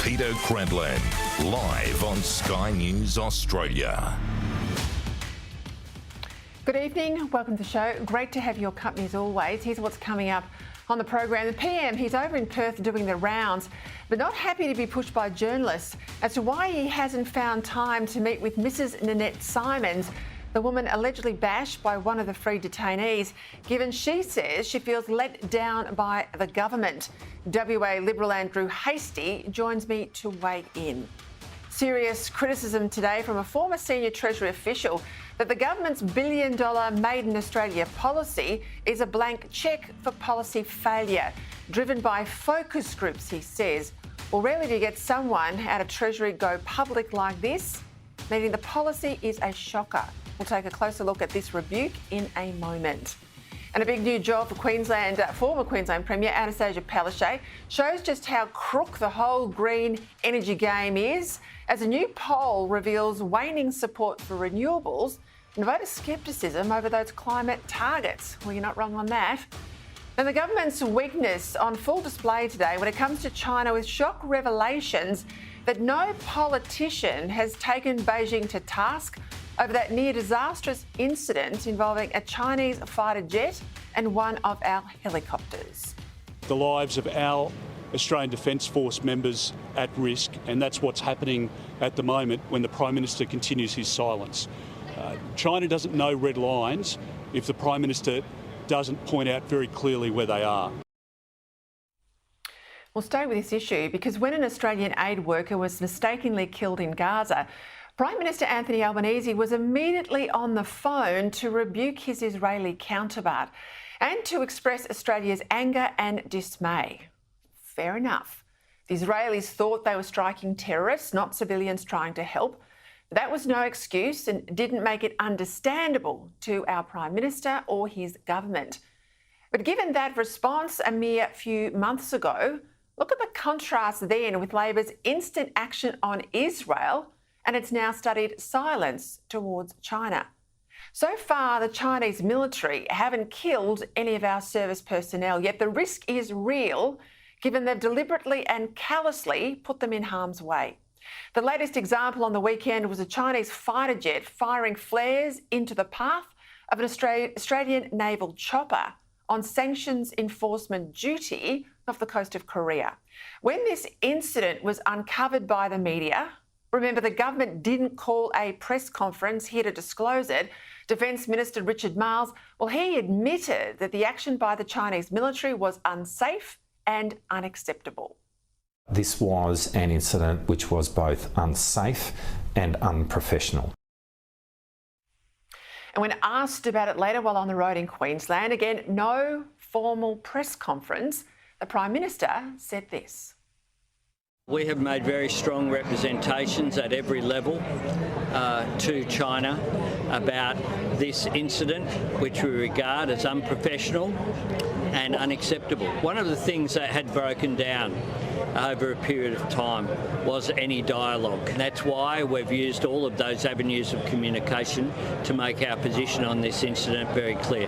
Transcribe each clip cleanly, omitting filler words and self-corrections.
Peter Credlin, live on Sky News Australia. Good evening, welcome to the show. Great to have your company as always. Here's what's coming up on the program. The PM, he's over in Perth doing the rounds, but not happy to be pushed by journalists as to why he hasn't found time to meet with Mrs. Nanette Simons, the woman allegedly bashed by one of the free detainees, given she says she feels let down by the government. WA Liberal Andrew Hastie joins me to weigh in. Serious criticism today from a former senior Treasury official that the government's billion-dollar Made in Australia policy is a blank cheque for policy failure, driven by focus groups, he says. Well, rarely do you get someone out of Treasury go public like this, meaning the policy is a shocker. We'll take a closer look at this rebuke in a moment. And a big new job for former Queensland Premier Anastasia Palaszczuk shows just how crook the whole green energy game is, as a new poll reveals waning support for renewables and voter scepticism over those climate targets. Well, you're not wrong on that. And the government's weakness on full display today when it comes to China, with shock revelations that no politician has taken Beijing to task over that near disastrous incident involving a Chinese fighter jet and one of our helicopters. The lives of our Australian Defence Force members at risk, and that's what's happening at the moment when the Prime Minister continues his silence. China doesn't know red lines if the Prime Minister doesn't point out very clearly where they are. We'll stay with this issue because when an Australian aid worker was mistakenly killed in Gaza, Prime Minister Anthony Albanese was immediately on the phone to rebuke his Israeli counterpart and to express Australia's anger and dismay. Fair enough. The Israelis thought they were striking terrorists, not civilians trying to help. But that was no excuse and didn't make it understandable to our Prime Minister or his government. But given that response a mere few months ago, look at the contrast then with Labor's instant action on Israel and its now studied silence towards China. So far, the Chinese military haven't killed any of our service personnel, yet the risk is real, given they've deliberately and callously put them in harm's way. The latest example on the weekend was a Chinese fighter jet firing flares into the path of an Australian naval chopper on sanctions enforcement duty off the coast of Korea. When this incident was uncovered by the media, remember, the government didn't call a press conference here to disclose it. Defence Minister Richard Marles, well, he admitted that the action by the Chinese military was unsafe and unacceptable. This was an incident which was both unsafe and unprofessional. And when asked about it later while on the road in Queensland, again, no formal press conference, the Prime Minister said this. We have made very strong representations at every level to China about this incident, which we regard as unprofessional and unacceptable. One of the things that had broken down over a period of time was any dialogue. That's why we've used all of those avenues of communication to make our position on this incident very clear.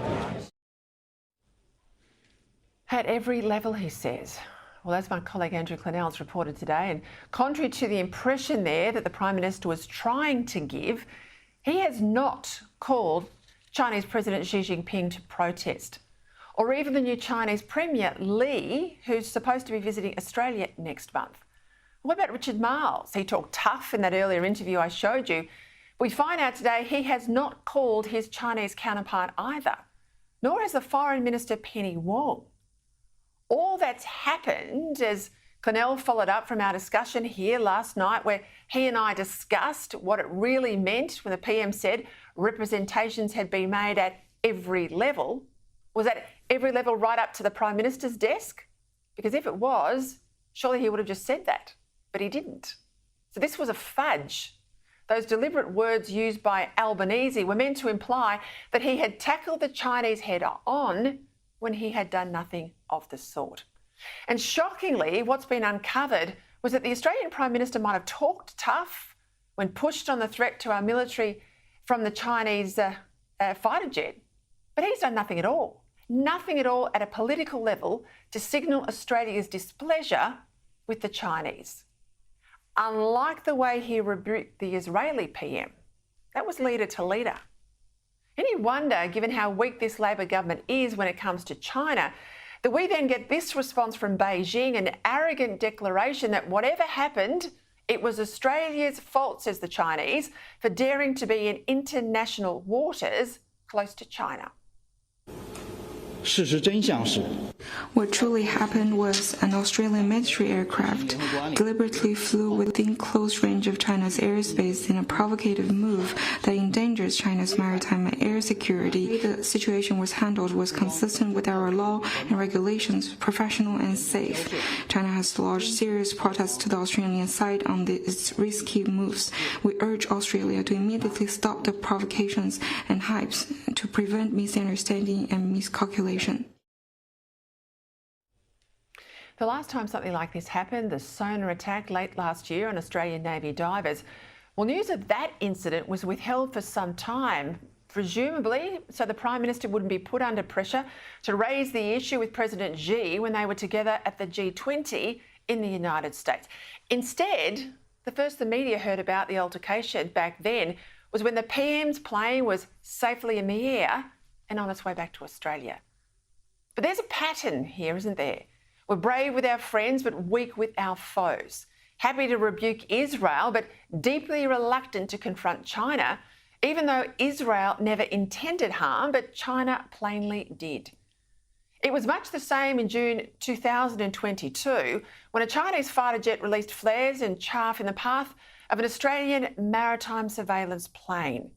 At every level, he says. Well, as my colleague Andrew Clennell's reported today, and contrary to the impression there that the Prime Minister was trying to give, he has not called Chinese President Xi Jinping to protest, or even the new Chinese Premier Li, who's supposed to be visiting Australia next month. What about Richard Marles? He talked tough in that earlier interview I showed you. We find out today he has not called his Chinese counterpart either, nor has the Foreign Minister Penny Wong. All that's happened, as Clennell followed up from our discussion here last night, where he and I discussed what it really meant when the PM said representations had been made at every level. Was at every level right up to the Prime Minister's desk? Because if it was, surely he would have just said that, but he didn't. So this was a fudge. Those deliberate words used by Albanese were meant to imply that he had tackled the Chinese head on when he had done nothing of the sort. And shockingly, what's been uncovered was that the Australian Prime Minister might have talked tough when pushed on the threat to our military from the Chinese fighter jet, but he's done nothing at all. Nothing at all at a political level to signal Australia's displeasure with the Chinese. unlike the way he rebuked the Israeli PM. That was leader to leader. Any wonder, given how weak this Labor government is when it comes to China, that we then get this response from Beijing, an arrogant declaration that whatever happened, it was Australia's fault, says the Chinese, for daring to be in international waters close to China. What truly happened was an Australian military aircraft deliberately flew within close range of China's airspace in a provocative move that endangers China's maritime and air security. The situation was handled was consistent with our law and regulations, professional and safe. China has lodged serious protests to the Australian side on its risky moves. We urge Australia to immediately stop the provocations and hypes to prevent misunderstanding and miscalculation. The last time something like this happened, the sonar attack late last year on Australian Navy divers, well, news of that incident was withheld for some time, presumably so the Prime Minister wouldn't be put under pressure to raise the issue with President Xi when they were together at the G20 in the United States. Instead, the first the media heard about the altercation back then was when the PM's plane was safely in the air and on its way back to Australia. But there's a pattern here, isn't there? We're brave with our friends, but weak with our foes. Happy to rebuke Israel, but deeply reluctant to confront China, even though Israel never intended harm, but China plainly did. It was much the same in June 2022, when a Chinese fighter jet released flares and chaff in the path of an Australian maritime surveillance plane.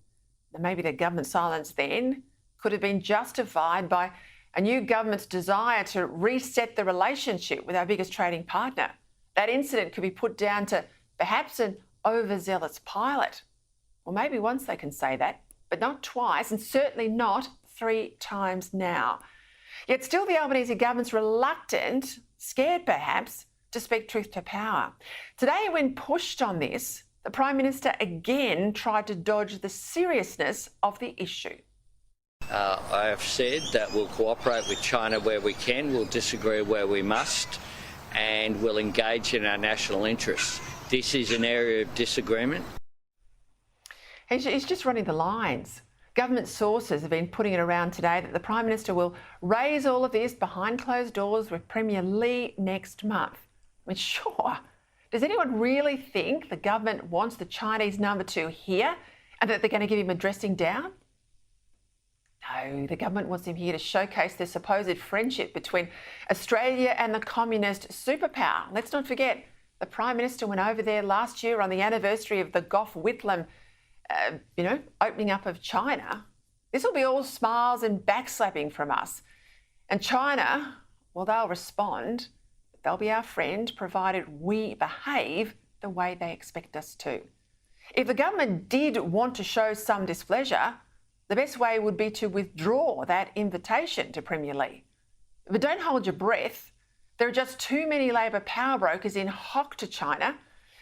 Now, maybe the government silence then could have been justified by a new government's desire to reset the relationship with our biggest trading partner. That incident could be put down to perhaps an overzealous pilot. Well, maybe once they can say that, but not twice, and certainly not 3 times now. Yet still the Albanese government's reluctant, scared perhaps, to speak truth to power. Today, when pushed on this, the Prime Minister again tried to dodge the seriousness of the issue. I have said that we'll cooperate with China where we can, we'll disagree where we must, and we'll engage in our national interests. This is an area of disagreement. He's just running the lines. Government sources have been putting it around today that the Prime Minister will raise all of this behind closed doors with Premier Lee next month. I mean, sure. Does anyone really think the government wants the Chinese number 2 here and that they're going to give him a dressing down? No, the government wants him here to showcase the supposed friendship between Australia and the communist superpower. Let's not forget, the Prime Minister went over there last year on the anniversary of the Gough Whitlam, opening up of China. This will be all smiles and backslapping from us. And China, well, they'll respond. They'll be our friend, provided we behave the way they expect us to. If the government did want to show some displeasure, the best way would be to withdraw that invitation to Premier Lee. But don't hold your breath. There are just too many Labor power brokers in hock to China,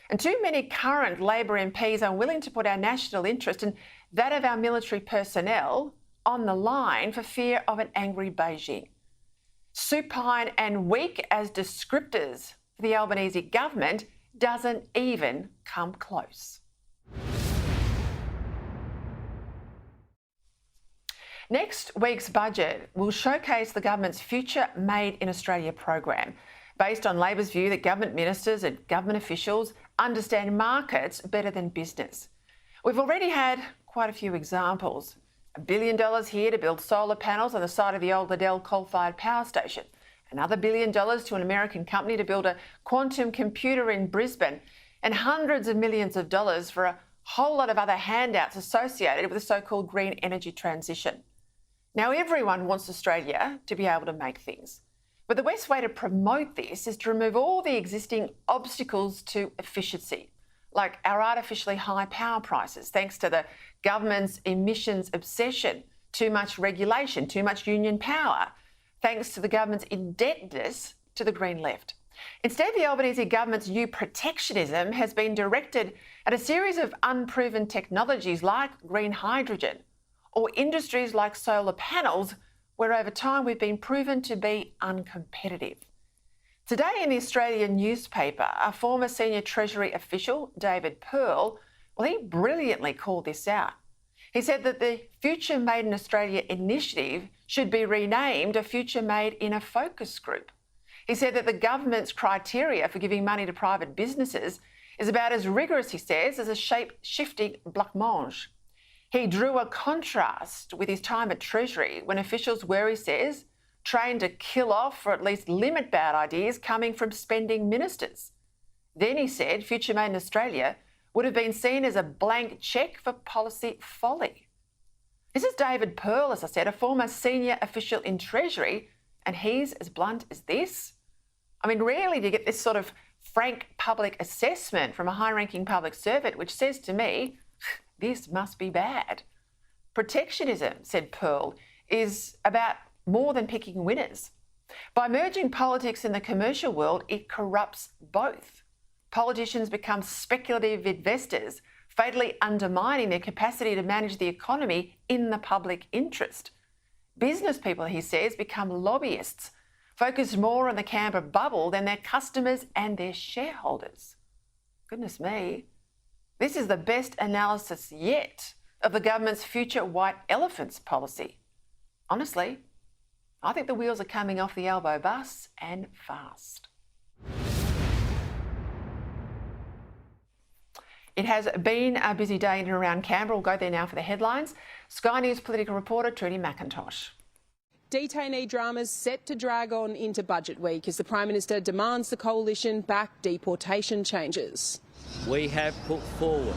and too many current Labor MPs are willing to put our national interest and that of our military personnel on the line for fear of an angry Beijing. Supine and weak as descriptors for the Albanese government doesn't even come close. Next week's budget will showcase the government's Future Made in Australia program, based on Labor's view that government ministers and government officials understand markets better than business. We've already had quite a few examples. $1 billion here to build solar panels on the site of the old Liddell coal-fired power station. Another $1 billion to an American company to build a quantum computer in Brisbane, and hundreds of millions of dollars for a whole lot of other handouts associated with the so-called green energy transition. Now, everyone wants Australia to be able to make things. But the best way to promote this is to remove all the existing obstacles to efficiency, like our artificially high power prices, thanks to the government's emissions obsession, too much regulation, too much union power, thanks to the government's indebtedness to the Green Left. Instead, the Albanese government's new protectionism has been directed at a series of unproven technologies like green hydrogen, or industries like solar panels, where over time we've been proven to be uncompetitive. Today in the Australian newspaper, a former senior Treasury official, David Pearl, well, he brilliantly called this out. He said that the Future Made in Australia initiative should be renamed a Future Made in a Focus Group. He said that the government's criteria for giving money to private businesses is about as rigorous, he says, as a shape-shifting blancmange. He drew a contrast with his time at Treasury when officials were, he says, trained to kill off or at least limit bad ideas coming from spending ministers. Then he said Future Made in Australia would have been seen as a blank cheque for policy folly. This is David Pearl, as I said, a former senior official in Treasury, and he's as blunt as this. I mean, rarely do you get this sort of frank public assessment from a high-ranking public servant, which says to me, this must be bad. Protectionism, said Pearl, is about more than picking winners. By merging politics and the commercial world, it corrupts both. Politicians become speculative investors, fatally undermining their capacity to manage the economy in the public interest. Business people, he says, become lobbyists, focused more on the Canberra bubble than their customers and their shareholders. Goodness me. This is the best analysis yet of the government's future white elephants policy. Honestly, I think the wheels are coming off the elbow bus and fast. It has been a busy day in and around Canberra. We'll go there now for the headlines. Sky News political reporter Trudy McIntosh. Detainee dramas set to drag on into budget week as the Prime Minister demands the coalition back deportation changes. We have put forward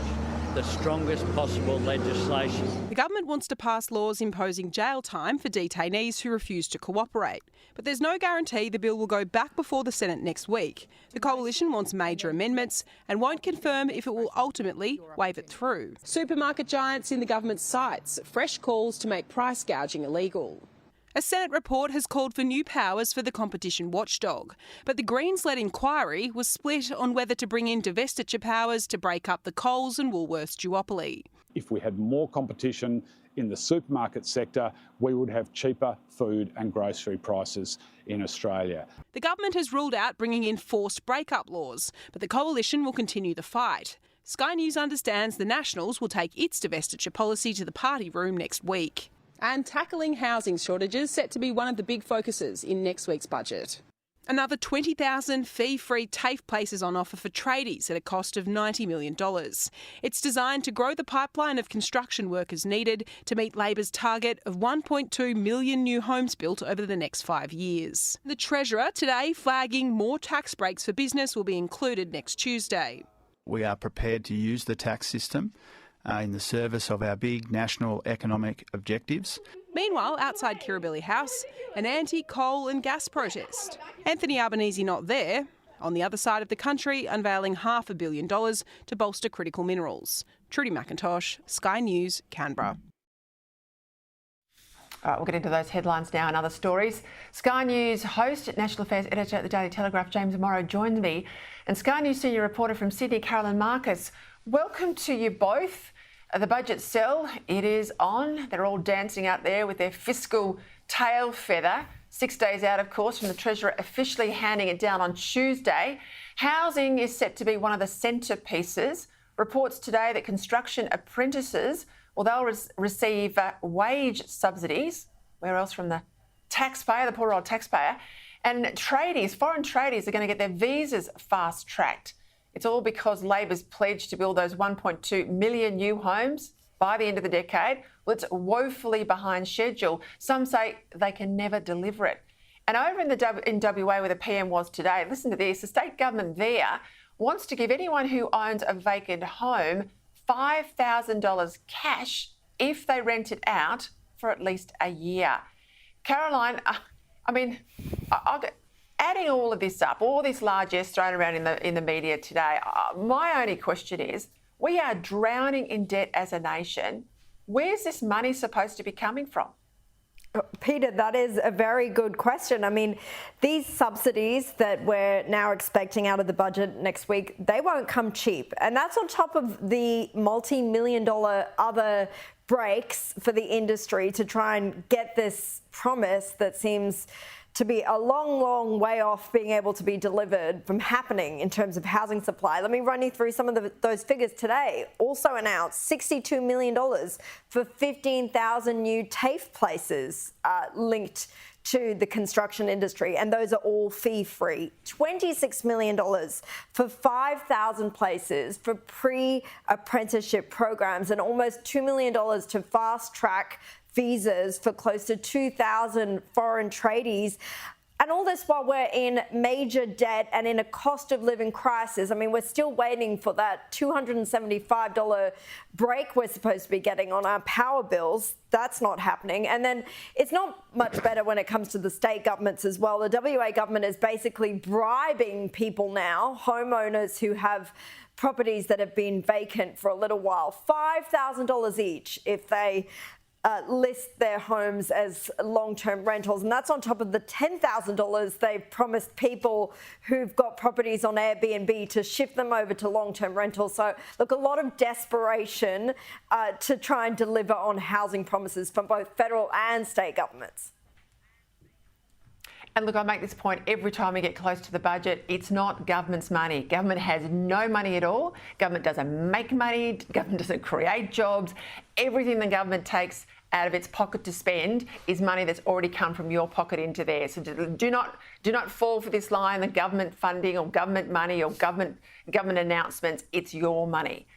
the strongest possible legislation. The government wants to pass laws imposing jail time for detainees who refuse to cooperate. But there's no guarantee the bill will go back before the Senate next week. The coalition wants major amendments and won't confirm if it will ultimately wave it through. Supermarket giants in the government's sights, fresh calls to make price gouging illegal. A Senate report has called for new powers for the competition watchdog, but the Greens-led inquiry was split on whether to bring in divestiture powers to break up the Coles and Woolworths duopoly. If we had more competition in the supermarket sector, we would have cheaper food and grocery prices in Australia. The government has ruled out bringing in forced breakup laws, but the coalition will continue the fight. Sky News understands the Nationals will take its divestiture policy to the party room next week. And tackling housing shortages set to be one of the big focuses in next week's budget. Another 20,000 fee-free TAFE places on offer for tradies at a cost of $90 million. It's designed to grow the pipeline of construction workers needed to meet Labor's target of 1.2 million new homes built over the next 5 years. The Treasurer today flagging more tax breaks for business will be included next Tuesday. We are prepared to use the tax system in the service of our big national economic objectives. Meanwhile, outside Kirribilli House, an anti-coal and gas protest. Anthony Albanese not there. On the other side of the country, unveiling $500 million to bolster critical minerals. Trudy McIntosh, Sky News, Canberra. All right, we'll get into those headlines now and other stories. Sky News host, National Affairs Editor at the Daily Telegraph, James Morrow, joins me. And Sky News senior reporter from Sydney, Carolyn Marcus. Welcome to you both. The budget cell, it is on. They're all dancing out there with their fiscal tail feather. 6 days out, of course, from the Treasurer officially handing it down on Tuesday. Housing is set to be one of the centrepieces. Reports today that construction apprentices, well, they'll receive wage subsidies. Where else? From the taxpayer, the poor old taxpayer. And tradies, foreign tradies, are going to get their visas fast-tracked. It's all because Labor's pledged to build those 1.2 million new homes by the end of the decade. Well, it's woefully behind schedule. Some say they can never deliver it. And over in WA, where the PM was today, listen to this, the state government there wants to give anyone who owns a vacant home $5,000 cash if they rent it out for at least a year. Caroline, adding all of this up, all this largesse thrown around in the media today, my only question is, we are drowning in debt as a nation. Where's this money supposed to be coming from? Peter, that is a very good question. I mean, these subsidies that we're now expecting out of the budget next week, they won't come cheap. And that's on top of the multi-million-dollar other breaks for the industry to try and get this promise that seems to be a long, long way off being able to be delivered from happening in terms of housing supply. Let me run you through some of those figures today. Also announced $62 million for 15,000 new TAFE places linked to the construction industry, and those are all fee-free. $26 million for 5,000 places for pre-apprenticeship programs, and almost $2 million to fast-track visas for close to 2,000 foreign tradies. And all this while we're in major debt and in a cost of living crisis. I mean, we're still waiting for that $275 break we're supposed to be getting on our power bills. That's not happening. And then it's not much better when it comes to the state governments as well. The WA government is basically bribing people now, homeowners who have properties that have been vacant for a little while, $5,000 each if they list their homes as long-term rentals, and that's on top of the $10,000 they've promised people who've got properties on Airbnb to shift them over to long-term rentals. So, look, a lot of desperation to try and deliver on housing promises from both federal and state governments. And look, I make this point every time we get close to the budget. It's not government's money. Government has no money at all. Government doesn't make money. Government doesn't create jobs. Everything the government takes out of its pocket to spend is money that's already come from your pocket into there. So do not fall for this line, the government funding or government money or government announcements. It's your money.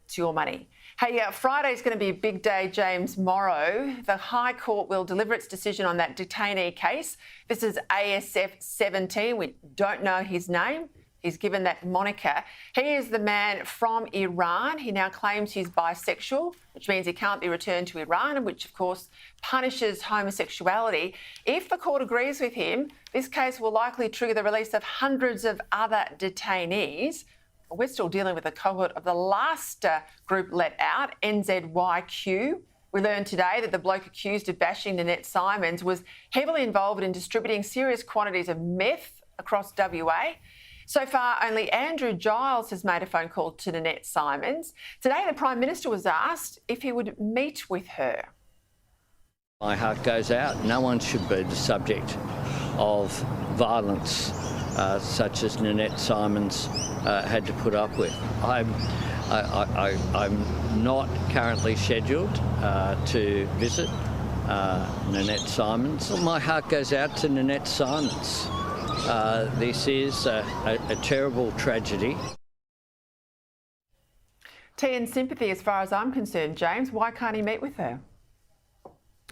It's your money. Hey, Friday's going to be a big day, James. Tomorrow, the High Court will deliver its decision on that detainee case. This is ASF 17. We don't know his name. He's given that moniker. He is the man from Iran. He now claims he's bisexual, which means he can't be returned to Iran, and which, of course, punishes homosexuality. If the court agrees with him, this case will likely trigger the release of hundreds of other detainees. We're still dealing with a cohort of the last group let out, NZYQ. We learned today that the bloke accused of bashing Nanette Simons was heavily involved in distributing serious quantities of meth across WA. So far, only Andrew Giles has made a phone call to Nanette Simons. Today, the Prime Minister was asked if he would meet with her. My heart goes out. No one should be the subject of violence such as Nanette Simons had to put up with. I'm not currently scheduled to visit Nanette Simons. My heart goes out to Nanette Simons. This is a terrible tragedy. Tea and sympathy as far as I'm concerned, James. Why can't he meet with her?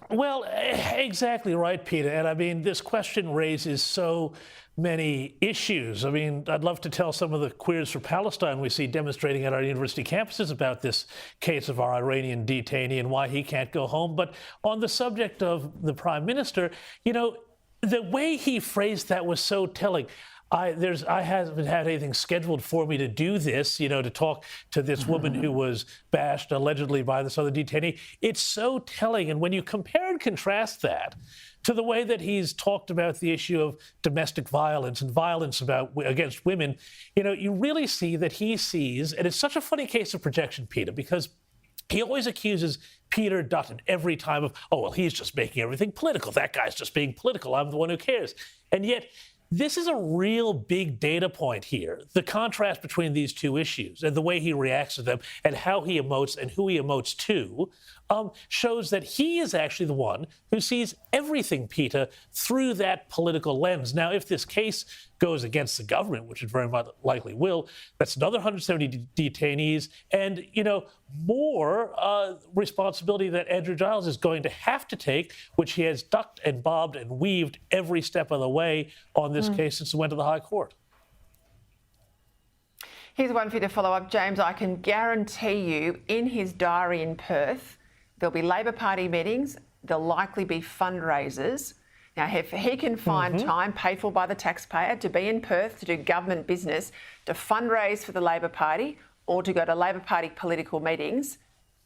Well, exactly right, Peter. And I mean, this question raises so many issues. I mean, I'd love to tell some of the Queers for Palestine we see demonstrating at our university campuses about this case of our Iranian detainee and why he can't go home. But on the subject of the Prime Minister, you know, the way he phrased that was so telling. I haven't had anything scheduled for me to do this, you know, to talk to this woman who was bashed allegedly by this other detainee. It's so telling. And when you compare and contrast that to the way that he's talked about the issue of domestic violence and violence against women, you know, you really see that he sees, and it's such a funny case of projection, Peter, because he always accuses Peter Dutton every time of, oh, well, he's just making everything political. That guy's just being political. I'm the one who cares. And yet, this is a real big data point here, the contrast between these two issues and the way he reacts to them and how he emotes and who he emotes to shows that he is actually the one who sees everything, Peter, through that political lens. Now, if this case goes against the government, which it very much likely will, that's another 170 detainees and, you know, more responsibility that Andrew Giles is going to have to take, which he has ducked and bobbed and weaved every step of the way on this case since it went to the High Court. Here's one for you to follow up, James. I can guarantee you in his diary in Perth, there'll be Labor Party meetings, there'll likely be fundraisers. Now, if he can find time paid for by the taxpayer to be in Perth to do government business, to fundraise for the Labor Party or to go to Labor Party political meetings,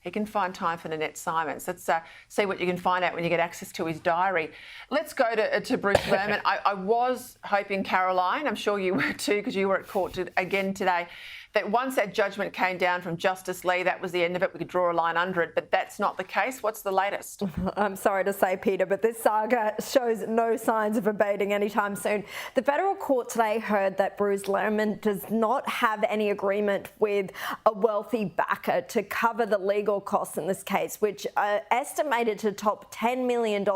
He can find time for Nanette Simons. Let's see what you can find out when you get access to his diary. Let's go to Bruce Lehrmann. I was hoping, Caroline, I'm sure you were too, because you were at court again today, that once that judgment came down from Justice Lee, that was the end of it. We could draw a line under it, but that's not the case. What's the latest? I'm sorry to say, Peter, but this saga shows no signs of abating anytime soon. The federal court today heard that Bruce Lehrmann does not have any agreement with a wealthy backer to cover the legal costs in this case, which are estimated to top $10 million.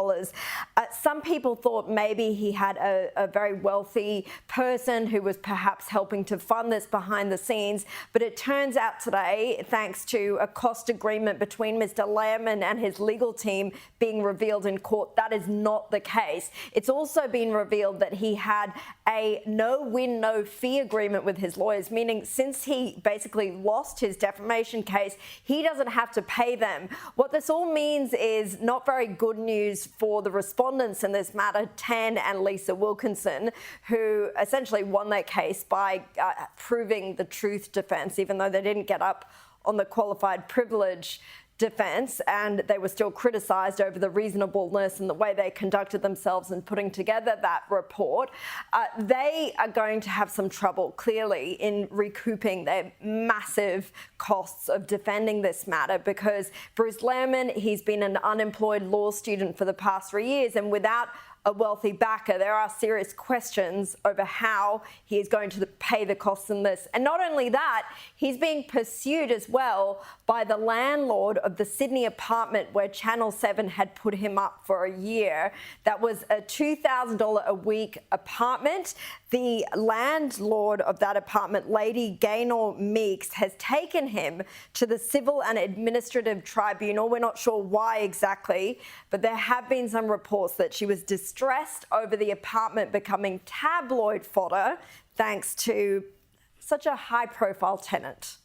Some people thought maybe he had a very wealthy person who was perhaps helping to fund this behind the scenes. But it turns out today, thanks to a cost agreement between Mr. Lehrmann and his legal team being revealed in court, that is not the case. It's also been revealed that he had a no-win, no-fee agreement with his lawyers, meaning since he basically lost his defamation case, he doesn't have to pay them. What this all means is not very good news for the respondents in this matter, Tan and Lisa Wilkinson, who essentially won their case by proving the truth defence, even though they didn't get up on the qualified privilege defence, and they were still criticised over the reasonableness and the way they conducted themselves in putting together that report. They are going to have some trouble, clearly, in recouping their massive costs of defending this matter, because Bruce Lehrmann, he's been an unemployed law student for the past 3 years, and without a wealthy backer, there are serious questions over how he is going to pay the costs in this. And not only that, he's being pursued as well by the landlord of the Sydney apartment where Channel 7 had put him up for a year. That was a $2,000 a week apartment. The landlord of that apartment, Lady Gaynor Meeks, has taken him to the Civil and Administrative Tribunal. We're not sure why exactly, but there have been some reports that she was distressed over the apartment becoming tabloid fodder thanks to such a high-profile tenant.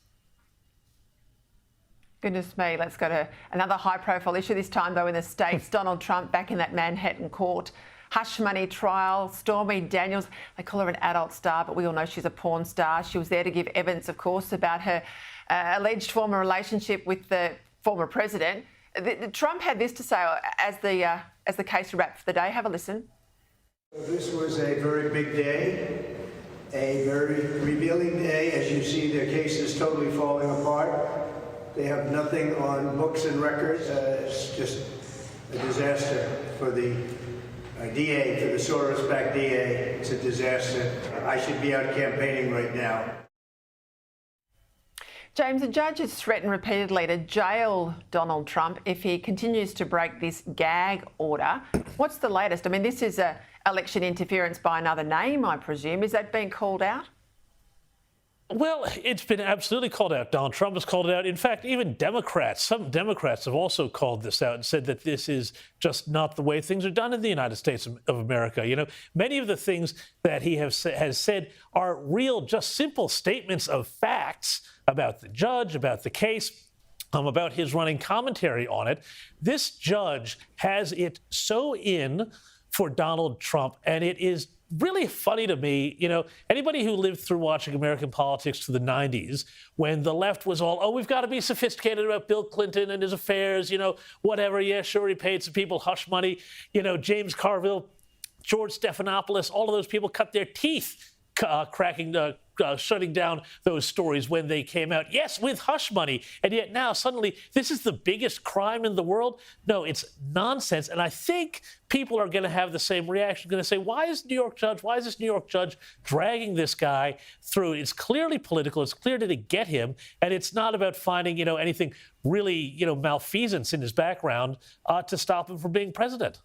Goodness me, let's go to another high-profile issue, this time though in the States. Donald Trump back in that Manhattan court. Hush money trial. Stormy Daniels, they call her an adult star, but we all know she's a porn star. She was there to give evidence, of course, about her alleged former relationship with the former president. Trump had this to say as the case wrapped for the day. Have a listen. This was a very big day, a very revealing day. As you see, their case is totally falling apart. They have nothing on books and records. It's just a disaster for the DA, for the Soros-backed DA. It's a disaster. I should be out campaigning right now. James, the judge has threatened repeatedly to jail Donald Trump if he continues to break this gag order. What's the latest? I mean, this is election interference by another name, I presume. Is that being called out? Well, it's been absolutely called out. Donald Trump has called it out. In fact, even Democrats, some Democrats have also called this out and said that this is just not the way things are done in the United States of America. You know, many of the things that he has said are real, just simple statements of facts about the judge, about the case, about his running commentary on it. This judge has it so in for Donald Trump, and it is really funny to me, you know, anybody who lived through watching American politics to the 90s, when the left was all, oh, we've got to be sophisticated about Bill Clinton and his affairs, you know, whatever, yeah, sure, he paid some people hush money, you know, James Carville, George Stephanopoulos, all of those people cut their teeth shutting down those stories when they came out. Yes, with hush money. And yet now suddenly this is the biggest crime in the world. No, it's nonsense. And I think people are going to have the same reaction, going to say, why is this New York judge dragging this guy through? It's clearly political. It's clear to get him. And it's not about finding, you know, anything really, you know, malfeasance in his background to stop him from being president.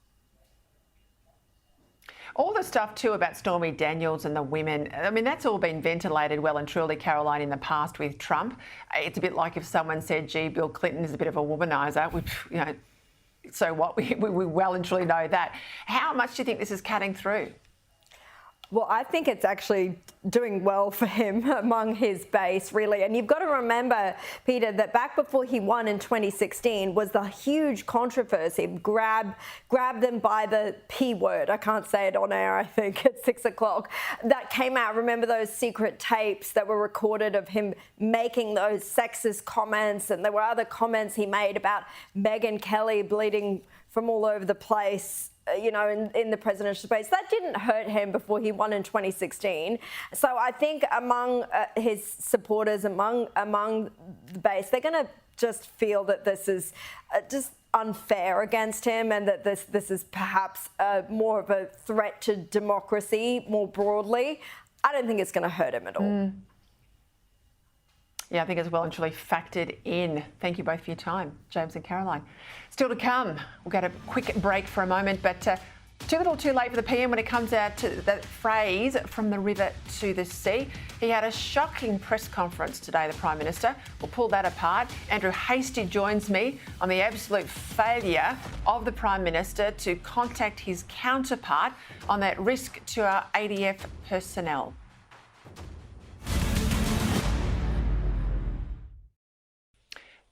All the stuff, too, about Stormy Daniels and the women, I mean, that's all been ventilated well and truly, Caroline, in the past with Trump. It's a bit like if someone said, gee, Bill Clinton is a bit of a womaniser, which, you know, so what? We well and truly know that. How much do you think this is cutting through? Well, I think it's actually doing well for him among his base, really. And you've got to remember, Peter, that back before he won in 2016 was the huge controversy. Grab them by the P word. I can't say it on air, I think, at 6 o'clock. That came out. Remember those secret tapes that were recorded of him making those sexist comments? And there were other comments he made about Megyn Kelly bleeding from all over the place, you know, in the presidential debates. That didn't hurt him before he won in 2016. So I think among his supporters, among the base, they're going to just feel that this is just unfair against him, and that this is perhaps more of a threat to democracy more broadly. I don't think it's going to hurt him at all. Yeah, I think it's well and truly factored in. Thank you both for your time, James and Caroline. Still to come, we'll get a quick break for a moment, but too little too late for the PM when it comes out to that phrase, from the river to the sea. He had a shocking press conference today, the Prime Minister. We'll pull that apart. Andrew Hastie joins me on the absolute failure of the Prime Minister to contact his counterpart on that risk to our ADF personnel.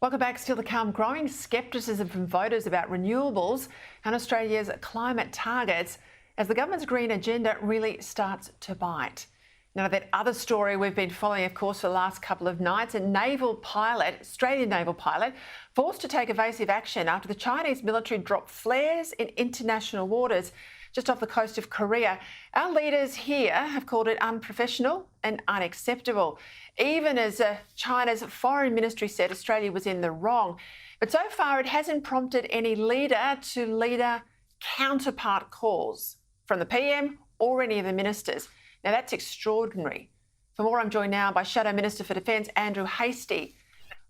Welcome back. Still to come, growing scepticism from voters about renewables and Australia's climate targets as the government's green agenda really starts to bite. Now, that other story we've been following, of course, for the last couple of nights, Australian naval pilot, forced to take evasive action after the Chinese military dropped flares in international waters just off the coast of Korea. Our leaders here have called it unprofessional and unacceptable, even as China's foreign ministry said Australia was in the wrong. But so far, it hasn't prompted any leader-to-leader counterpart calls from the PM or any of the ministers. Now, that's extraordinary. For more, I'm joined now by Shadow Minister for Defence, Andrew Hastie.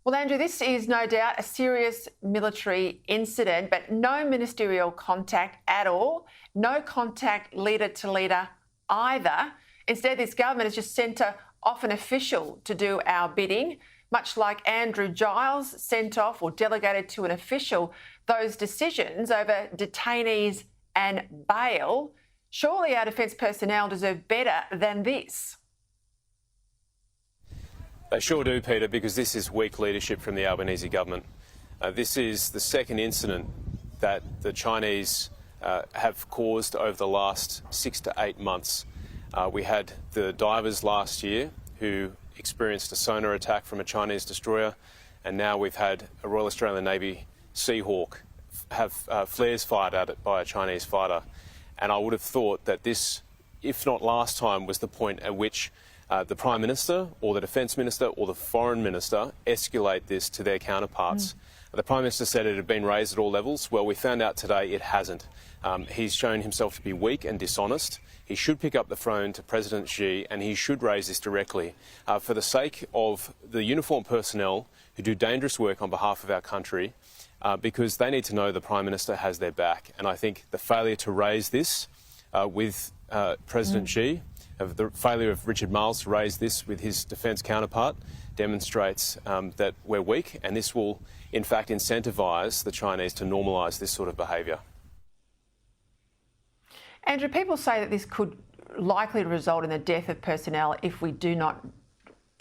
Well, Andrew, this is no doubt a serious military incident, but no ministerial contact at all, no contact leader-to-leader either. Instead, this government has just sent off an official to do our bidding, much like Andrew Giles sent off or delegated to an official those decisions over detainees and bail. Surely our defence personnel deserve better than this. They sure do, Peter, because this is weak leadership from the Albanese government. This is the second incident that the Chinese have caused over the last 6 to 8 months. We had the divers last year who experienced a sonar attack from a Chinese destroyer, and now we've had a Royal Australian Navy Seahawk have flares fired at it by a Chinese fighter. And I would have thought that this, if not last time, was the point at which the Prime Minister or the Defence Minister or the Foreign Minister escalate this to their counterparts. The Prime Minister said it had been raised at all levels. Well, we found out today it hasn't. He's shown himself to be weak and dishonest. He should pick up the phone to President Xi and he should raise this directly for the sake of the uniformed personnel who do dangerous work on behalf of our country, because they need to know the Prime Minister has their back. And I think the failure to raise this with President Xi, the failure of Richard Marles to raise this with his defence counterpart, demonstrates that we're weak, and this will in fact incentivise the Chinese to normalise this sort of behaviour. Andrew, people say that this could likely result in the death of personnel if we do not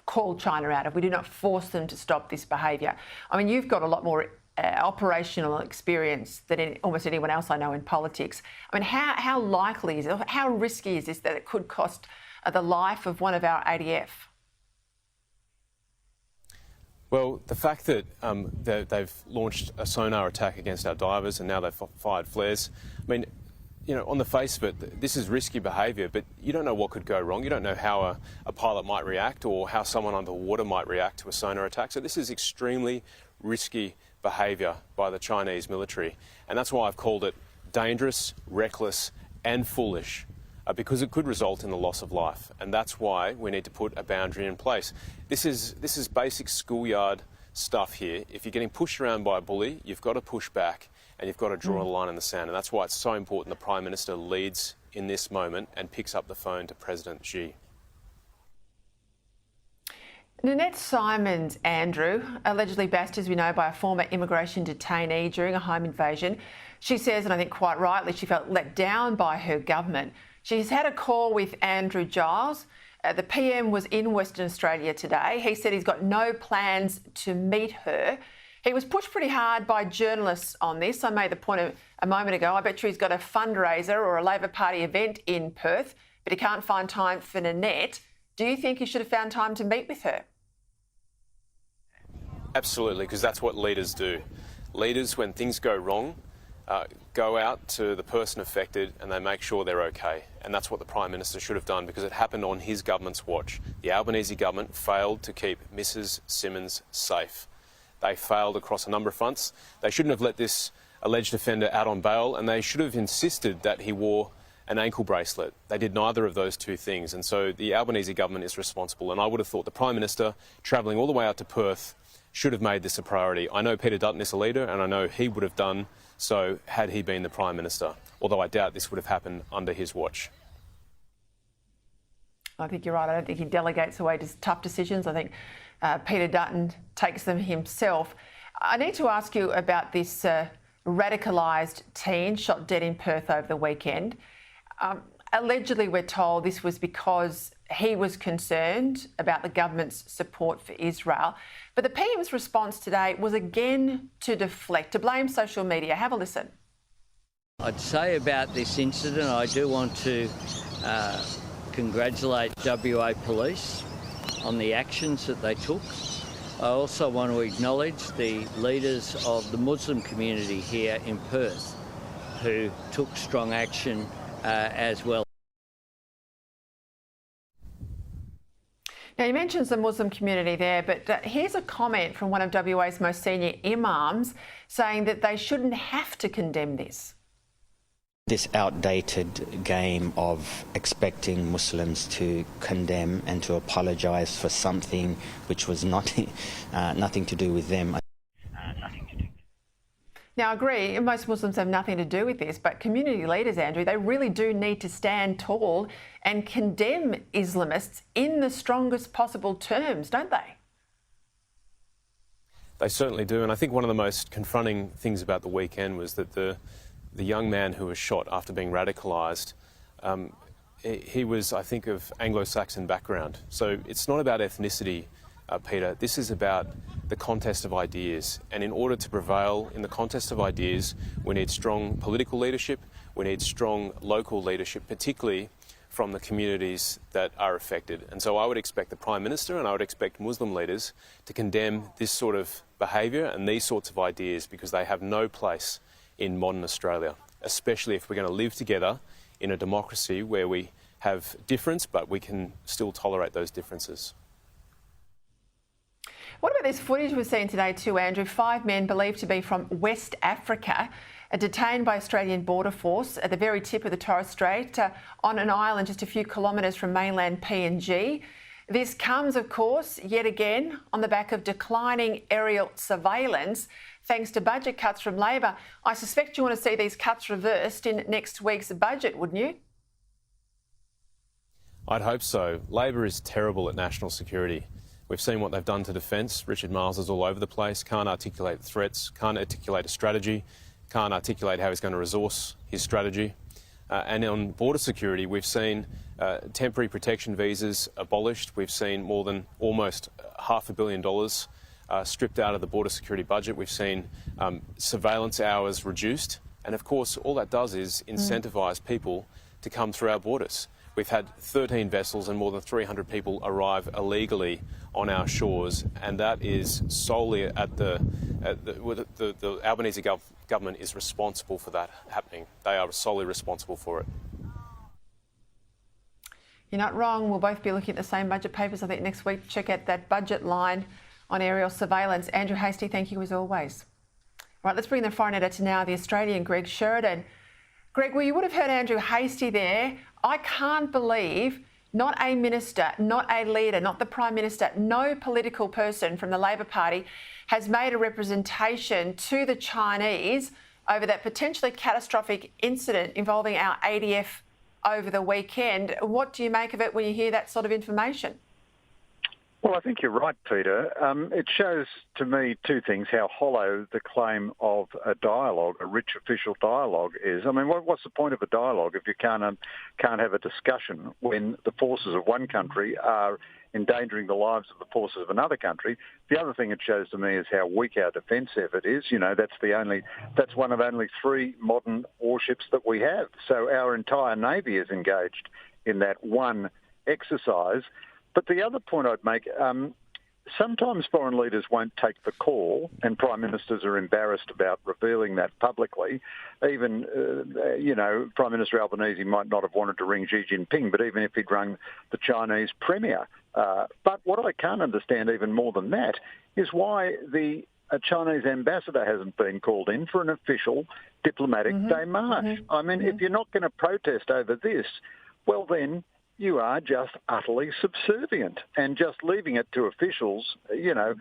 call China out, if we do not force them to stop this behaviour. I mean, you've got a lot more operational experience than almost anyone else I know in politics. I mean, how likely is it, how risky is this that it could cost the life of one of our ADF? Well, the fact that they've launched a sonar attack against our divers and now they've fired flares, I mean, you know, on the face of it, this is risky behaviour, but you don't know what could go wrong. You don't know how a pilot might react or how someone underwater might react to a sonar attack. So this is extremely risky behaviour by the Chinese military. And that's why I've called it dangerous, reckless and foolish, because it could result in the loss of life. And that's why we need to put a boundary in place. This is basic schoolyard stuff here. If you're getting pushed around by a bully, you've got to push back and you've got to draw a line in the sand. And that's why it's so important the Prime Minister leads in this moment and picks up the phone to President Xi. Nanette Simons, Andrew, allegedly bashed, as we know, by a former immigration detainee during a home invasion. She says, and I think quite rightly, she felt let down by her government. She's had a call with Andrew Giles. The PM was in Western Australia today. He said he's got no plans to meet her. He was pushed pretty hard by journalists on this. I made the point a moment ago. I bet you he's got a fundraiser or a Labor Party event in Perth, but he can't find time for Nanette. Do you think he should have found time to meet with her? Absolutely, because that's what leaders do. Leaders, when things go wrong, go out to the person affected and they make sure they're okay. And that's what the Prime Minister should have done, because it happened on his government's watch. The Albanese government failed to keep Mrs. Simmons safe. They failed across a number of fronts. They shouldn't have let this alleged offender out on bail, and they should have insisted that he wore an ankle bracelet. They did neither of those two things, and so the Albanese government is responsible. And I would have thought the Prime Minister, travelling all the way out to Perth, should have made this a priority. I know Peter Dutton is a leader, and I know he would have done so had he been the Prime Minister, although I doubt this would have happened under his watch. I think you're right. I don't think he delegates away to tough decisions. I think Peter Dutton takes them himself. I need to ask you about this radicalised teen shot dead in Perth over the weekend. Allegedly, we're told this was because he was concerned about the government's support for Israel. But the PM's response today was again to deflect, to blame social media. Have a listen. I'd say about this incident, I do want to congratulate WA Police on the actions that they took. I also want to acknowledge the leaders of the Muslim community here in Perth who took strong action as well. Now, you mentioned the Muslim community there, but here's a comment from one of WA's most senior imams saying that they shouldn't have to condemn this. This outdated game of expecting Muslims to condemn and to apologise for something which was not nothing to do with them. Now, I agree, most Muslims have nothing to do with this, but community leaders, Andrew, they really do need to stand tall and condemn Islamists in the strongest possible terms, don't they? They certainly do, and I think one of the most confronting things about the weekend was that the young man who was shot after being radicalised, he was, I think, of Anglo-Saxon background. So it's not about ethnicity, Peter. This is about the contest of ideas. And in order to prevail in the contest of ideas, we need strong political leadership, we need strong local leadership, particularly from the communities that are affected. And so I would expect the Prime Minister and I would expect Muslim leaders to condemn this sort of behaviour and these sorts of ideas, because they have no place in modern Australia, especially if we're going to live together in a democracy where we have difference, but we can still tolerate those differences. What about this footage we've seen today too, Andrew? 5 men believed to be from West Africa are detained by Australian Border Force at the very tip of the Torres Strait on an island just a few kilometres from mainland PNG. This comes, of course, yet again on the back of declining aerial surveillance thanks to budget cuts from Labor. I suspect you want to see these cuts reversed in next week's budget, wouldn't you? I'd hope so. Labor is terrible at national security. We've seen what they've done to defence. Richard Marles is all over the place, can't articulate threats, can't articulate a strategy, can't articulate how he's going to resource his strategy. And on border security, we've seen temporary protection visas abolished. We've seen more than almost $500 million stripped out of the border security budget. We've seen surveillance hours reduced. And of course, all that does is incentivise people to come through our borders. We've had 13 vessels and more than 300 people arrive illegally on our shores, and that is solely at the Albanese government is responsible for that happening. They are solely responsible for it. You're not wrong. We'll both be looking at the same budget papers, I think, next week. Check out that budget line on aerial surveillance. Andrew Hastie, thank you as always. Right, let's bring the foreign editor now, the Australian Greg Sheridan. Greg, well, you would have heard Andrew Hastie there. I can't believe not a minister, not a leader, not the Prime Minister, no political person from the Labor Party has made a representation to the Chinese over that potentially catastrophic incident involving our ADF over the weekend. What do you make of it when you hear that sort of information? Well, I think you're right, Peter. It shows to me two things, how hollow the claim of a dialogue, a rich official dialogue is. I mean, what's the point of a dialogue if you can't have a discussion when the forces of one country are endangering the lives of the forces of another country? The other thing it shows to me is how weak our defence effort is. You know, that's one of only 3 modern warships that we have. So our entire Navy is engaged in that one exercise. But the other point I'd make, sometimes foreign leaders won't take the call, and prime ministers are embarrassed about revealing that publicly. Even, Prime Minister Albanese might not have wanted to ring Xi Jinping, but even if he'd rung the Chinese premier. But what I can't understand even more than that is why the Chinese ambassador hasn't been called in for an official diplomatic démarche. I mean, if you're not going to protest over this, well then, you are just utterly subservient and just leaving it to officials. You know,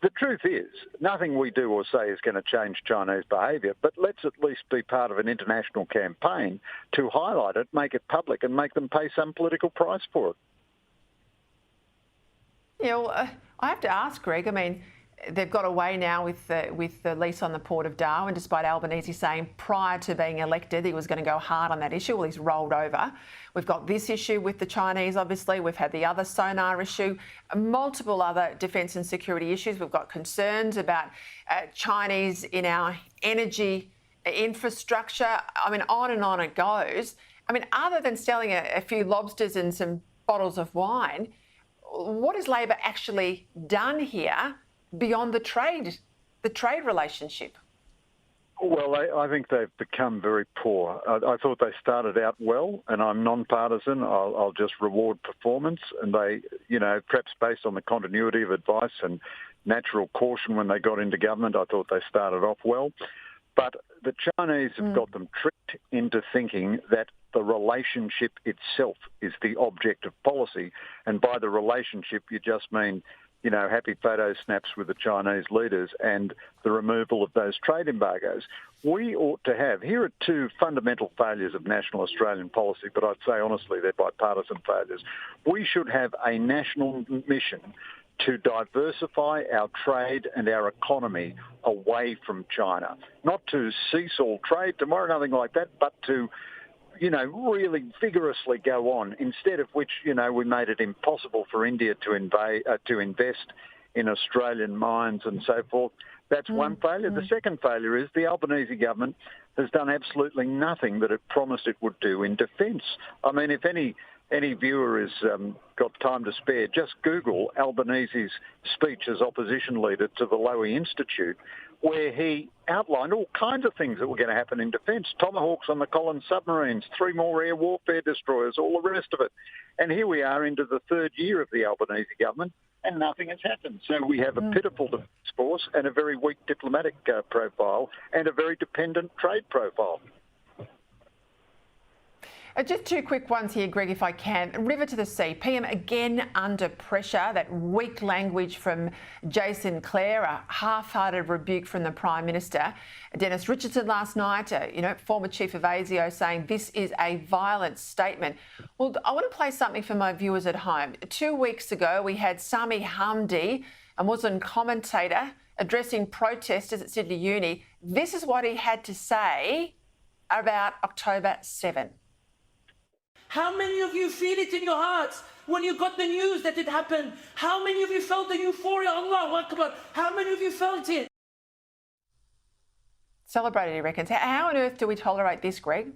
the truth is, nothing we do or say is going to change Chinese behaviour, but let's at least be part of an international campaign to highlight it, make it public and make them pay some political price for it. Yeah, well, I have to ask, Greg, I mean, they've got away now with the lease on the Port of Darwin, despite Albanese saying prior to being elected he was going to go hard on that issue. Well, he's rolled over. We've got this issue with the Chinese, obviously. We've had the other sonar issue, multiple other defence and security issues. We've got concerns about Chinese in our energy infrastructure. I mean, on and on it goes. I mean, other than selling a few lobsters and some bottles of wine, what has Labor actually done here beyond the trade relationship? Well, I think they've become very poor. I thought they started out well, and I'm non-partisan. I'll just reward performance. And they, perhaps based on the continuity of advice and natural caution when they got into government, I thought they started off well. But the Chinese have got them tricked into thinking that the relationship itself is the object of policy. And by the relationship, you just mean happy photo snaps with the Chinese leaders and the removal of those trade embargoes. We ought to have, here are 2 fundamental failures of national Australian policy, but I'd say honestly they're bipartisan failures. We should have a national mission to diversify our trade and our economy away from China. Not to cease all trade tomorrow, nothing like that, but to really vigorously go on, instead of which, we made it impossible for India to invest in Australian mines and so forth. That's one failure. The second failure is the Albanese government has done absolutely nothing that it promised it would do in defence. I mean, if any viewer has got time to spare, just Google Albanese's speech as opposition leader to the Lowy Institute, where he outlined all kinds of things that were going to happen in defence. Tomahawks on the Collins submarines, 3 more air warfare destroyers, all the rest of it. And here we are into the 3rd year of the Albanese government, and nothing has happened. So we have a pitiful defence force and a very weak diplomatic profile and a very dependent trade profile. Just 2 quick ones here, Greg, if I can. River to the sea. PM again under pressure. That weak language from Jason Clare, a half-hearted rebuke from the Prime Minister. Dennis Richardson last night, former chief of ASIO, saying this is a violent statement. Well, I want to play something for my viewers at home. 2 weeks ago, we had Sami Hamdi, a Muslim commentator, addressing protesters at Sydney Uni. This is what he had to say about October 7. How many of you feel it in your hearts when you got the news that it happened? How many of you felt the euphoria? Allahu Akbar. How many of you felt it? Celebrated, he reckons. How on earth do we tolerate this, Greg?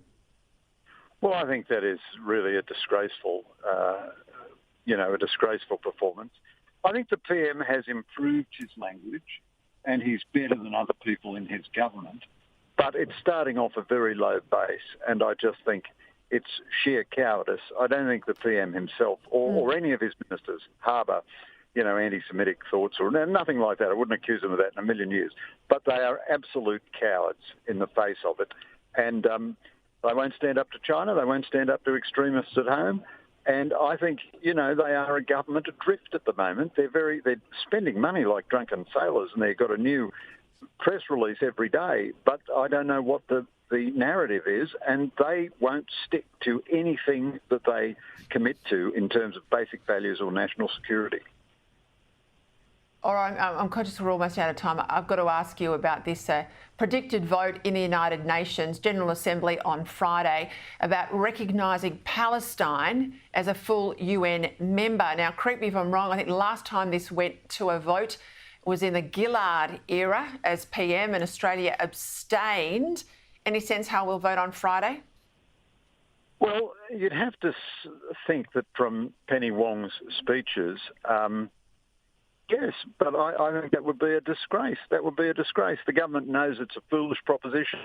Well, I think that is really a disgraceful, a disgraceful performance. I think the PM has improved his language and he's better than other people in his government, but it's starting off a very low base, and I just think it's sheer cowardice. I don't think the PM himself or any of his ministers harbour, anti-Semitic thoughts or nothing like that. I wouldn't accuse them of that in a million years. But they are absolute cowards in the face of it. And they won't stand up to China. They won't stand up to extremists at home. And I think, they are a government adrift at the moment. They're spending money like drunken sailors, and they've got a new press release every day. But I don't know what the narrative is, and they won't stick to anything that they commit to in terms of basic values or national security. All right, I'm conscious we're almost out of time. I've got to ask you about this predicted vote in the United Nations General Assembly on Friday about recognising Palestine as a full UN member. Now, correct me if I'm wrong, I think the last time this went to a vote was in the Gillard era as PM and Australia abstained. Any sense how we'll vote on Friday? Well, you'd have to think that from Penny Wong's speeches, yes, but I think that would be a disgrace. That would be a disgrace. The government knows it's a foolish proposition.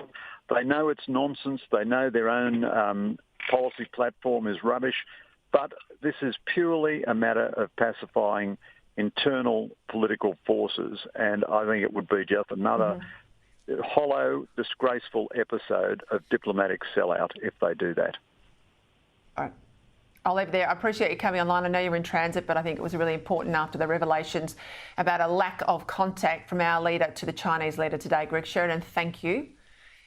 They know it's nonsense. They know their own policy platform is rubbish. But this is purely a matter of pacifying internal political forces, and I think it would be just another hollow, disgraceful episode of diplomatic sellout if they do that. All right. I'll leave it there. I appreciate you coming online. I know you're in transit, but I think it was really important after the revelations about a lack of contact from our leader to the Chinese leader today. Greg Sheridan, thank you.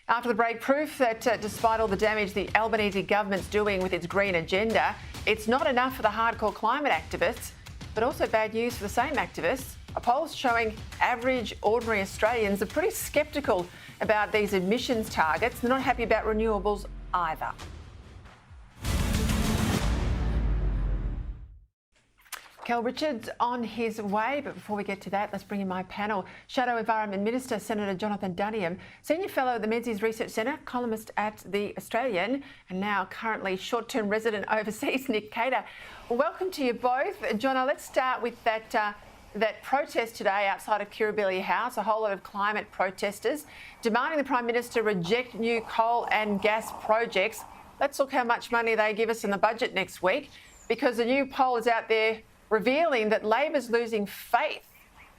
After the break, proof that despite all the damage the Albanese government's doing with its green agenda, it's not enough for the hardcore climate activists, but also bad news for the same activists. A poll's showing average, ordinary Australians are pretty sceptical about these emissions targets. They're not happy about renewables either. Kel Richards on his way, but before we get to that, let's bring in my panel. Shadow Environment Minister Senator Jonathan Duniam, Senior Fellow at the Menzies Research Centre, columnist at The Australian, and now currently short-term resident overseas, Nick Cater. Well, welcome to you both. Jono, let's start with that protest today outside of Kirribilli House, a whole lot of climate protesters demanding the Prime Minister reject new coal and gas projects. Let's look how much money they give us in the budget next week, because a new poll is out there revealing that Labor's losing faith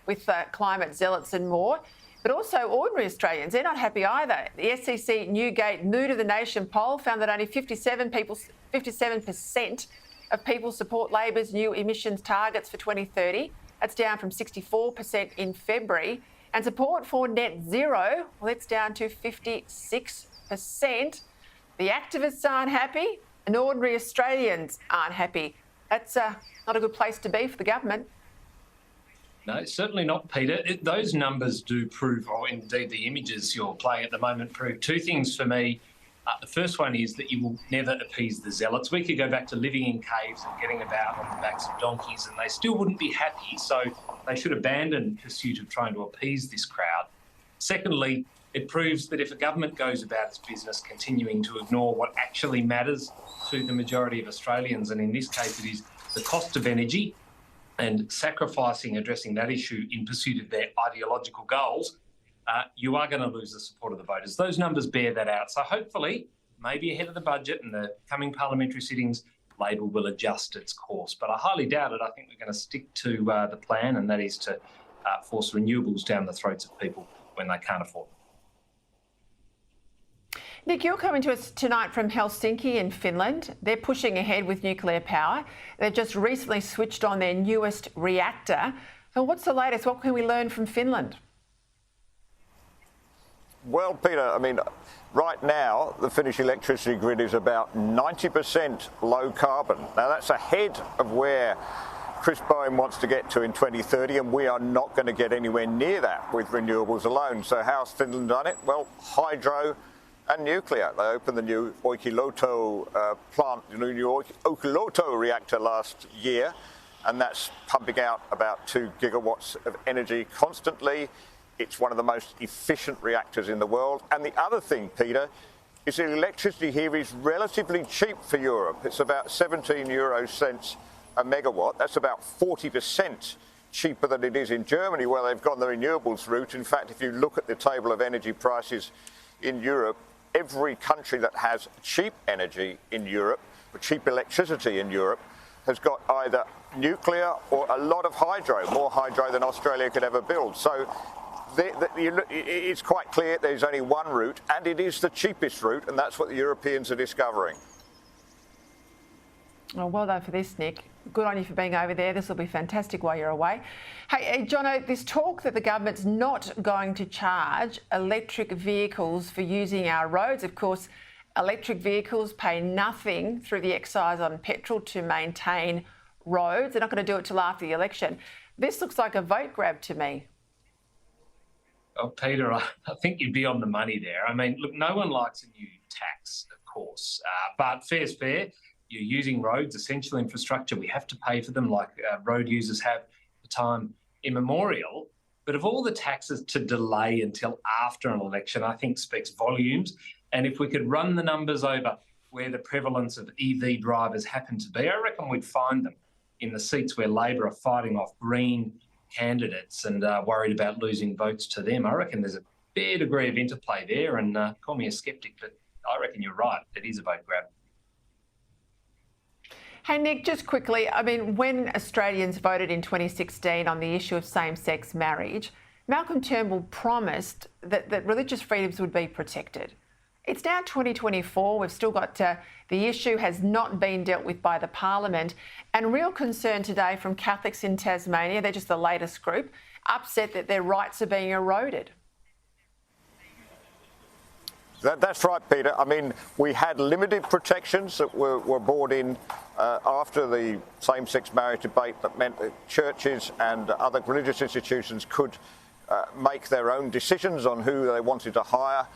with climate zealots and more, but also ordinary Australians. They're not happy either. The SEC Newgate Mood of the Nation poll found that only 57% of people support Labor's new emissions targets for 2030. That's down from 64% in February. And support for net zero, well, it's down to 56%. The activists aren't happy and ordinary Australians aren't happy. That's not a good place to be for the government. No, certainly not, Peter. Those numbers do prove, or indeed the images you're playing at the moment prove two things for me. The first one is that you will never appease the zealots. We could go back to living in caves and getting about on the backs of donkeys and they still wouldn't be happy, so they should abandon pursuit of trying to appease this crowd. Secondly, it proves that if a government goes about its business continuing to ignore what actually matters to the majority of Australians, and in this case it is the cost of energy, and sacrificing addressing that issue in pursuit of their ideological goals, you are going to lose the support of the voters. Those numbers bear that out. So hopefully, maybe ahead of the budget and the coming parliamentary sittings, Labor will adjust its course. But I highly doubt it. I think we're going to stick to the plan, and that is to force renewables down the throats of people when they can't afford them. Nick, you're coming to us tonight from Helsinki in Finland. They're pushing ahead with nuclear power. They've just recently switched on their newest reactor. So what's the latest? What can we learn from Finland? Well, Peter, I mean, right now, the Finnish electricity grid is about 90% low carbon. Now, that's ahead of where Chris Bowen wants to get to in 2030, and we are not going to get anywhere near that with renewables alone. So how's Finland done it? Well, hydro and nuclear. They opened the new Olkiluoto plant, the new Olkiluoto reactor last year, and that's pumping out about 2 gigawatts of energy constantly. It's one of the most efficient reactors in the world. And the other thing, Peter, is that electricity here is relatively cheap for Europe. It's about 17 euro cents a megawatt. That's about 40% cheaper than it is in Germany, where they've gone the renewables route. In fact, if you look at the table of energy prices in Europe, every country that has cheap energy in Europe, or cheap electricity in Europe, has got either nuclear or a lot of hydro, more hydro than Australia could ever build. So it's quite clear there's only one route, and it is the cheapest route, and that's what the Europeans are discovering. Oh, well done for this, Nick. Good on you for being over there. This will be fantastic while you're away. Hey, Jono, this talk that the government's not going to charge electric vehicles for using our roads. Of course, electric vehicles pay nothing through the excise on petrol to maintain roads. They're not going to do it till after the election. This looks like a vote grab to me. Oh, Peter, I think you'd be on the money there. I mean, look, no one likes a new tax, of course, but fair's fair. You're using roads, essential infrastructure. We have to pay for them like road users have for time immemorial. But of all the taxes to delay until after an election, I think speaks volumes. And if we could run the numbers over where the prevalence of EV drivers happen to be, I reckon we'd find them in the seats where Labor are fighting off Green candidates and worried about losing votes to them. I reckon there's a fair degree of interplay there, and call me a sceptic, but I reckon you're right. It is a vote grab. Hey, Nick, just quickly, I mean, when Australians voted in 2016 on the issue of same-sex marriage, Malcolm Turnbull promised that religious freedoms would be protected. It's now 2024. We've still got the issue has not been dealt with by the Parliament, and real concern today from Catholics in Tasmania, they're just the latest group, upset that their rights are being eroded. That's right, Peter. I mean, we had limited protections that were brought in after the same-sex marriage debate that meant that churches and other religious institutions could make their own decisions on who they wanted to hire.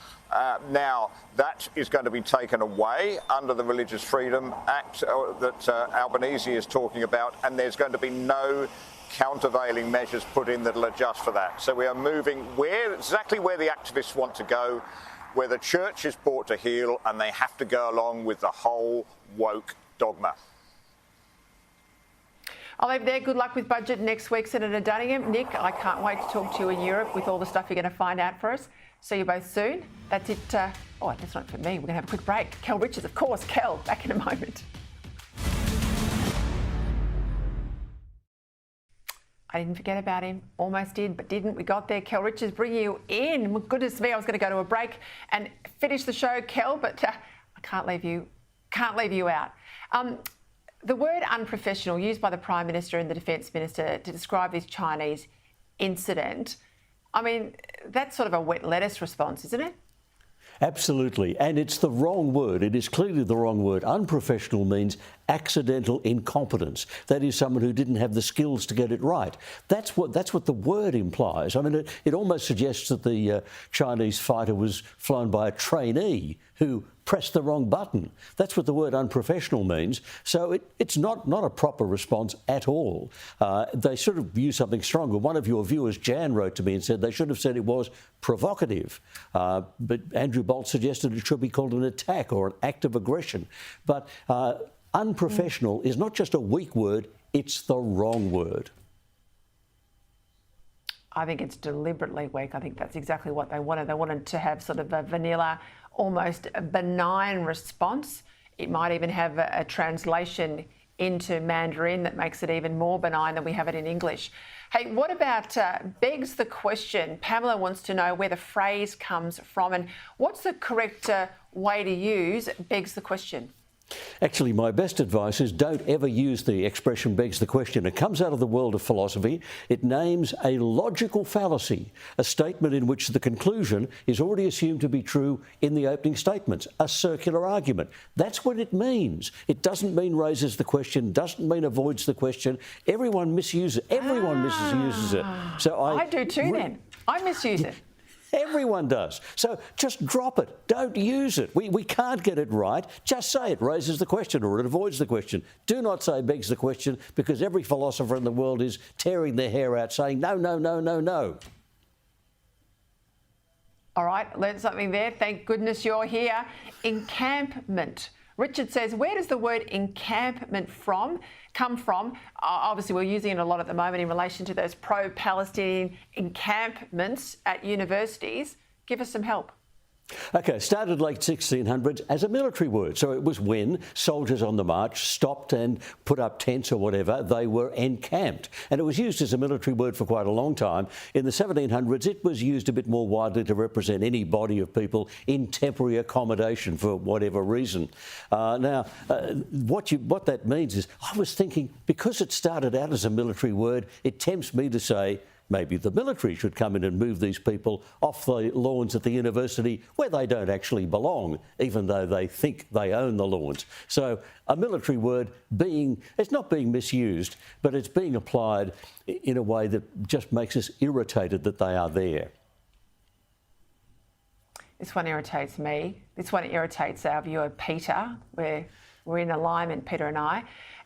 Now, that is going to be taken away under the Religious Freedom Act that Albanese is talking about, and there's going to be no countervailing measures put in that will adjust for that. So we are moving exactly where the activists want to go, where the church is brought to heel and they have to go along with the whole woke dogma. I'll leave it there. Good luck with budget next week, Senator Dunningham. Nick, I can't wait to talk to you in Europe with all the stuff you're going to find out for us. See you both soon. That's it. Oh, that's not for me. We're going to have a quick break. Kel Richards, of course. Kel, back in a moment. I didn't forget about him. Almost did, but didn't. We got there. Kel Richards bringing you in. Goodness me, I was going to go to a break and finish the show, Kel, but I can't leave you out. The word unprofessional used by the Prime Minister and the Defence Minister to describe this Chinese incident, I mean, that's sort of a wet lettuce response, isn't it? Absolutely, and it's the wrong word. It is clearly the wrong word. Unprofessional means accidental incompetence. That is someone who didn't have the skills to get it right. That's what the word implies. I mean, it almost suggests that the Chinese fighter was flown by a trainee who pressed the wrong button. That's what the word unprofessional means. So it's not a proper response at all. They should have used something stronger. One of your viewers, Jan, wrote to me and said they should have said it was provocative. But Andrew Bolt suggested it should be called an attack or an act of aggression. But unprofessional is not just a weak word, it's the wrong word. I think it's deliberately weak. I think that's exactly what they wanted. They wanted to have sort of a vanilla, almost a benign response. It might even have a translation into Mandarin that makes it even more benign than we have it in English. Hey, what about begs the question? Pamela wants to know where the phrase comes from and what's the correct way to use begs the question? Actually, my best advice is don't ever use the expression begs the question. It comes out of the world of philosophy. It names a logical fallacy, a statement in which the conclusion is already assumed to be true in the opening statements, a circular argument. That's what it means. It doesn't mean raises the question, doesn't mean avoids the question. Everyone misuses it. Everyone misuses it. So I do too then. I misuse it. Everyone does. So just drop it. Don't use it. We can't get it right. Just say it raises the question or it avoids the question. Do not say begs the question, because every philosopher in the world is tearing their hair out saying no, no, no, no, no. All right, learned something there. Thank goodness you're here. Encampment. Richard says, where does the word encampment come from? Obviously, we're using it a lot at the moment in relation to those pro-Palestinian encampments at universities. Give us some help. OK, started late 1600s as a military word. So it was when soldiers on the march stopped and put up tents or whatever, they were encamped. And it was used as a military word for quite a long time. In the 1700s, it was used a bit more widely to represent any body of people in temporary accommodation for whatever reason. What that means is, I was thinking, because it started out as a military word, it tempts me to say, maybe the military should come in and move these people off the lawns at the university where they don't actually belong, even though they think they own the lawns. So a military word it's not being misused, but it's being applied in a way that just makes us irritated that they are there. This one irritates me. This one irritates our viewer, Peter. We're in alignment, Peter and I.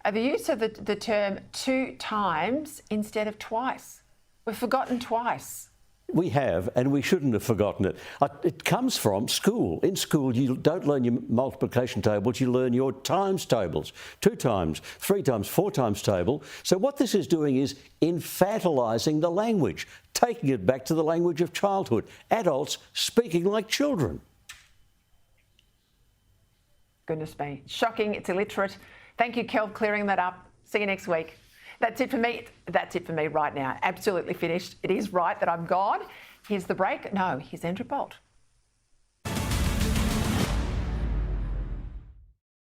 The use of the term 2 times instead of twice. We've forgotten twice. We have, and we shouldn't have forgotten it. It comes from school. In school, you don't learn your multiplication tables, you learn your times tables. 2 times, 3 times, 4 times table. So what this is doing is infantilising the language, taking it back to the language of childhood. Adults speaking like children. Goodness me. Shocking. It's illiterate. Thank you, Kel, clearing that up. See you next week. That's it for me. That's it for me right now. Absolutely finished. It is right that I'm gone. Here's the break. No, here's Andrew Bolt.